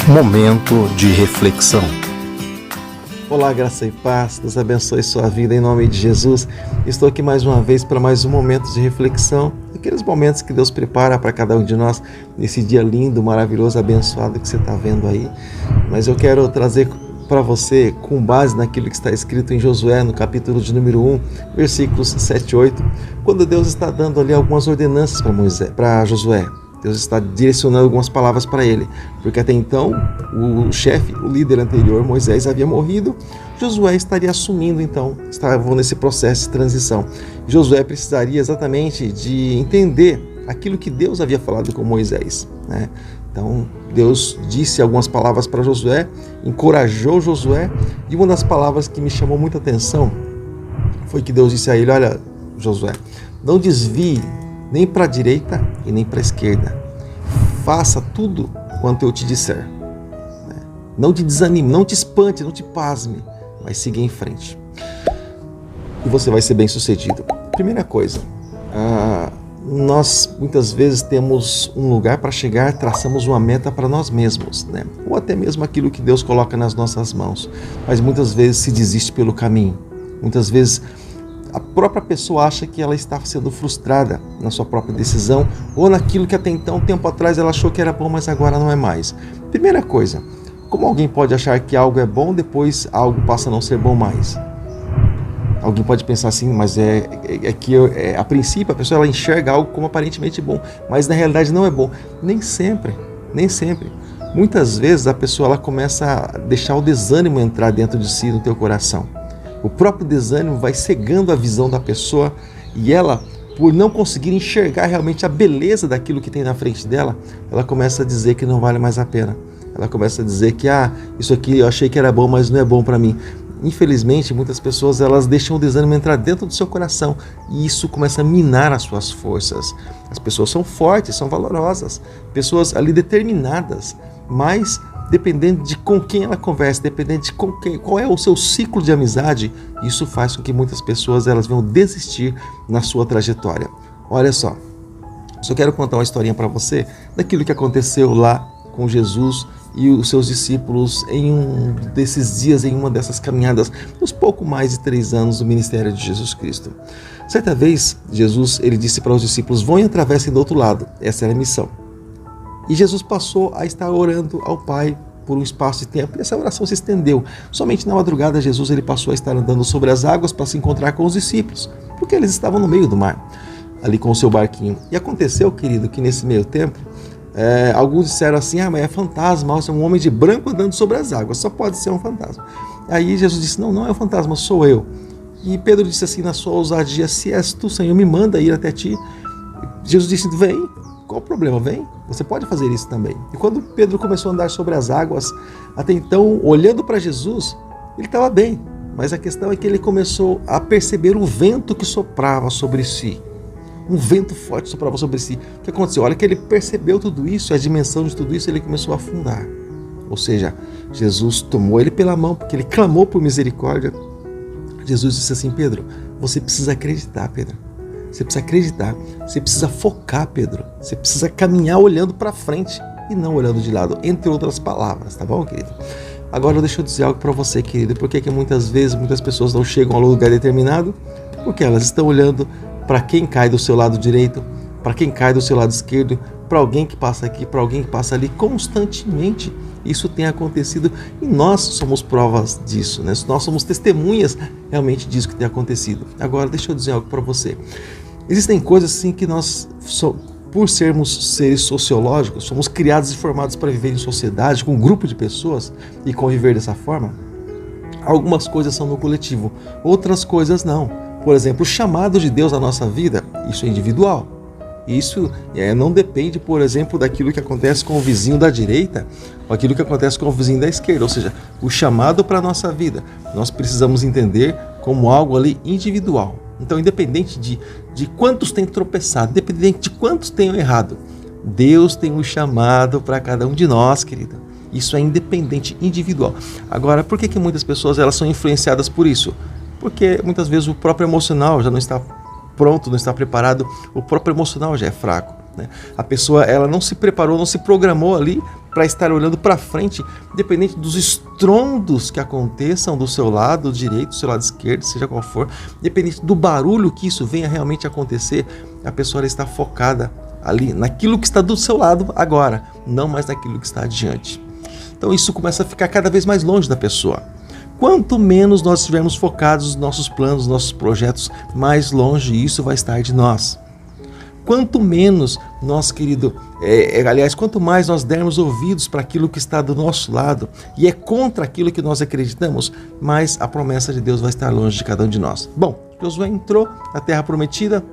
Momento de reflexão. Olá, graça e paz, Deus abençoe sua vida em nome de Jesus. Estou aqui mais uma vez para mais um momento de reflexão, aqueles momentos que Deus prepara para cada um de nós nesse dia lindo, maravilhoso, abençoado que você está vendo aí. Mas eu quero trazer para você, com base naquilo que está escrito em Josué, no capítulo de número 1, versículos 7 e 8, quando Deus está dando ali algumas ordenanças para Josué. Deus está direcionando algumas palavras para ele, porque até então o chefe, o líder anterior, Moisés, havia morrido. Josué estaria assumindo, então, estavam nesse processo de transição. Josué precisaria exatamente de entender aquilo que Deus havia falado com Moisés, né? Então, Deus disse algumas palavras para Josué, encorajou Josué, e uma das palavras que me chamou muita atenção foi que Deus disse a ele: olha, Josué, não desvie nem para a direita e nem para a esquerda. Faça tudo quanto eu te disser. Não te desanime, não te espante, não te pasme, mas siga em frente. E você vai ser bem sucedido. Primeira coisa, nós muitas vezes temos um lugar para chegar, traçamos uma meta para nós mesmos, né? Ou até mesmo aquilo que Deus coloca nas nossas mãos. Mas muitas vezes se desiste pelo caminho. Muitas vezes a própria pessoa acha que ela está sendo frustrada na sua própria decisão ou naquilo que até então, tempo atrás, ela achou que era bom, mas agora não é mais. Primeira coisa, como alguém pode achar que algo é bom, depois algo passa a não ser bom mais? Alguém pode pensar assim, mas a princípio a pessoa ela enxerga algo como aparentemente bom, mas na realidade não é bom. Nem sempre. Muitas vezes a pessoa ela começa a deixar o desânimo entrar dentro de si, no teu coração. O próprio desânimo vai cegando a visão da pessoa e ela, por não conseguir enxergar realmente a beleza daquilo que tem na frente dela, ela começa a dizer que não vale mais a pena. Ela começa a dizer que isso aqui eu achei que era bom, mas não é bom para mim. Infelizmente, muitas pessoas elas deixam o desânimo entrar dentro do seu coração e isso começa a minar as suas forças. As pessoas são fortes, são valorosas, pessoas ali determinadas, mas dependendo de com quem ela conversa, dependendo de qual é o seu ciclo de amizade, isso faz com que muitas pessoas elas venham desistir na sua trajetória. Olha só, só quero contar uma historinha para você daquilo que aconteceu lá com Jesus e os seus discípulos em um desses dias, em uma dessas caminhadas, nos pouco mais de 3 anos do ministério de Jesus Cristo. Certa vez, Jesus ele disse para os discípulos: vão e atravessem do outro lado, essa era a missão. E Jesus passou a estar orando ao Pai por um espaço de tempo, e essa oração se estendeu. Somente na madrugada, Jesus ele passou a estar andando sobre as águas para se encontrar com os discípulos, porque eles estavam no meio do mar, ali com o seu barquinho. E aconteceu, querido, que nesse meio tempo, alguns disseram assim: mas é fantasma, é um homem de branco andando sobre as águas, só pode ser um fantasma. Aí Jesus disse: não é um fantasma, sou eu. E Pedro disse assim na sua ousadia: se és tu, Senhor, me manda ir até ti. Jesus disse: vem. Qual o problema? Vem, você pode fazer isso também. E quando Pedro começou a andar sobre as águas, até então, olhando para Jesus, ele estava bem. Mas a questão é que ele começou a perceber o vento que soprava sobre si. Um vento forte soprava sobre si. O que aconteceu? Olha que ele percebeu tudo isso, a dimensão de tudo isso, ele começou a afundar. Ou seja, Jesus tomou ele pela mão, porque ele clamou por misericórdia. Jesus disse assim: Pedro, você precisa acreditar, Pedro. Você precisa acreditar, você precisa focar, Pedro. Você precisa caminhar olhando para frente e não olhando de lado, entre outras palavras, tá bom, querido? Agora deixa eu dizer algo para você, querido. Por que muitas vezes muitas pessoas não chegam a um lugar determinado? Porque elas estão olhando para quem cai do seu lado direito, para quem cai do seu lado esquerdo, para alguém que passa aqui, para alguém que passa ali, constantemente. Isso tem acontecido e nós somos provas disso, né? Nós somos testemunhas realmente disso que tem acontecido. Agora deixa eu dizer algo para você. Existem coisas assim que nós, por sermos seres sociológicos, somos criados e formados para viver em sociedade, com um grupo de pessoas e conviver dessa forma. Algumas coisas são no coletivo, outras coisas não. Por exemplo, o chamado de Deus à nossa vida, isso é individual. Isso não depende, por exemplo, daquilo que acontece com o vizinho da direita ou aquilo que acontece com o vizinho da esquerda. Ou seja, o chamado para a nossa vida, nós precisamos entender como algo ali individual. Então, independente de quantos têm tropeçado, independente de quantos tenham errado, Deus tem um chamado para cada um de nós, querida. Isso é independente, individual. Agora, por que muitas pessoas elas são influenciadas por isso? Porque muitas vezes o próprio emocional já não está pronto, não está preparado, o próprio emocional já é fraco. né? A pessoa, ela não se preparou, não se programou ali para estar olhando para frente, independente dos estrondos que aconteçam do seu lado direito, do seu lado esquerdo, seja qual for, independente do barulho que isso venha realmente acontecer, a pessoa ela está focada ali naquilo que está do seu lado agora, não mais naquilo que está adiante. Então isso começa a ficar cada vez mais longe da pessoa. Quanto menos nós estivermos focados nos nossos planos, nos nossos projetos, mais longe isso vai estar de nós. Quanto menos nós, querido, quanto mais nós dermos ouvidos para aquilo que está do nosso lado e é contra aquilo que nós acreditamos, mais a promessa de Deus vai estar longe de cada um de nós. Bom, Josué entrou na terra prometida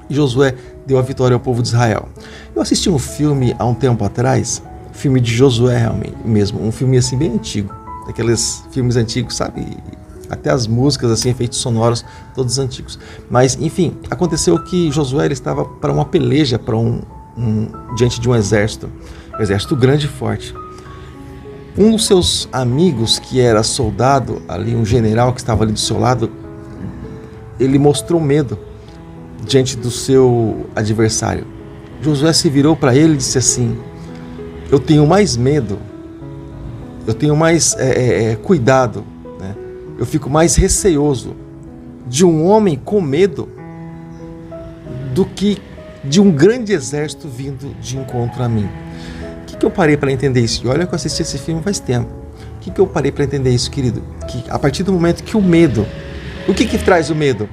e Josué deu a vitória ao povo de Israel. Eu assisti um filme há um tempo atrás, filme de Josué realmente mesmo, um filme assim bem antigo, daqueles filmes antigos, sabe? Até as músicas, assim, efeitos sonoros, todos antigos. Mas, enfim, aconteceu que Josué ele estava para uma peleja, diante de um exército grande e forte. Um dos seus amigos, que era soldado ali, um general que estava ali do seu lado, ele mostrou medo diante do seu adversário. Josué se virou para ele e disse assim: eu tenho mais medo, eu tenho mais cuidado, né? Eu fico mais receoso de um homem com medo do que de um grande exército vindo de encontro a mim. O que eu parei para entender isso? E olha que eu assisti esse filme faz tempo. O que eu parei para entender isso, querido? Que a partir do momento que o medo... O que traz o medo?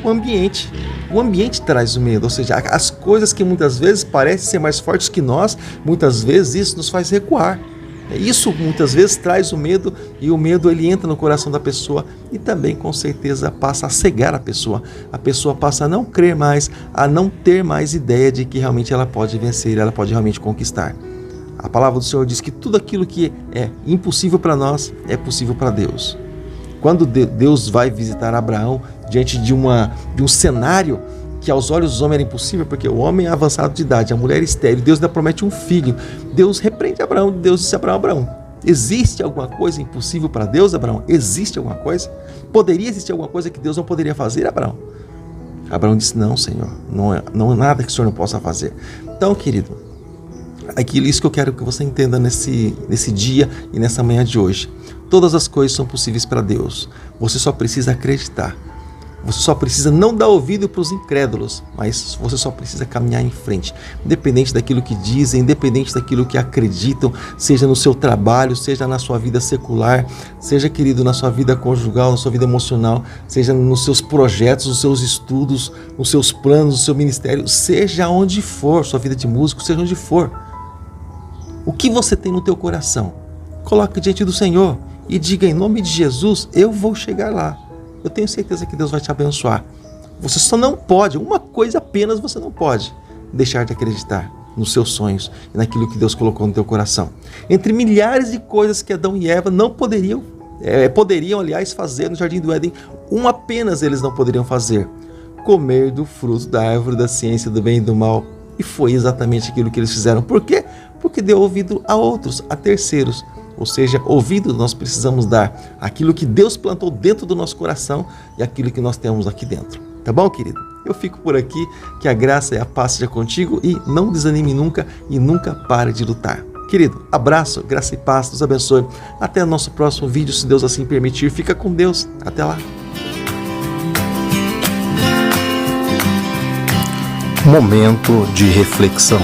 O ambiente. O ambiente traz o medo, ou seja, as coisas que muitas vezes parecem ser mais fortes que nós, muitas vezes isso nos faz recuar. Isso muitas vezes traz o medo, e o medo ele entra no coração da pessoa e também com certeza passa a cegar a pessoa. A pessoa passa a não crer mais, a não ter mais ideia de que realmente ela pode vencer, ela pode realmente conquistar. A palavra do Senhor diz que tudo aquilo que é impossível para nós é possível para Deus. Quando Deus vai visitar Abraão diante de um cenário que aos olhos dos homens era impossível, porque o homem é avançado de idade, a mulher é estéril, Deus ainda promete um filho. Deus repreende Abraão, Deus disse a Abraão, existe alguma coisa impossível para Deus, Abraão? Existe alguma coisa? Poderia existir alguma coisa que Deus não poderia fazer, Abraão? Abraão disse, não, Senhor, não há nada que o Senhor não possa fazer. Então, querido, isso que eu quero que você entenda nesse dia e nessa manhã de hoje. Todas as coisas são possíveis para Deus. Você só precisa acreditar. Você só precisa não dar ouvido para os incrédulos, mas você só precisa caminhar em frente. Independente daquilo que dizem, independente daquilo que acreditam, seja no seu trabalho, seja na sua vida secular, seja, querido, na sua vida conjugal, na sua vida emocional, seja nos seus projetos, nos seus estudos, nos seus planos, no seu ministério, seja onde for, sua vida de músico, seja onde for. O que você tem no teu coração, coloque diante do Senhor e diga, em nome de Jesus, eu vou chegar lá. Eu tenho certeza que Deus vai te abençoar. Você só não pode, uma coisa apenas você não pode, deixar de acreditar nos seus sonhos e naquilo que Deus colocou no teu coração. Entre milhares de coisas que Adão e Eva não poderiam, aliás, fazer no Jardim do Éden, uma apenas eles não poderiam fazer: comer do fruto da árvore da ciência do bem e do mal. E foi exatamente aquilo que eles fizeram. Por quê? Porque deu ouvido a outros, a terceiros. Ou seja, ouvido nós precisamos dar aquilo que Deus plantou dentro do nosso coração e aquilo que nós temos aqui dentro. Tá bom, querido? Eu fico por aqui, que a graça e a paz seja contigo e não desanime nunca e nunca pare de lutar. Querido, abraço, graça e paz, Deus abençoe. Até o nosso próximo vídeo, se Deus assim permitir. Fica com Deus. Até lá. Momento de reflexão.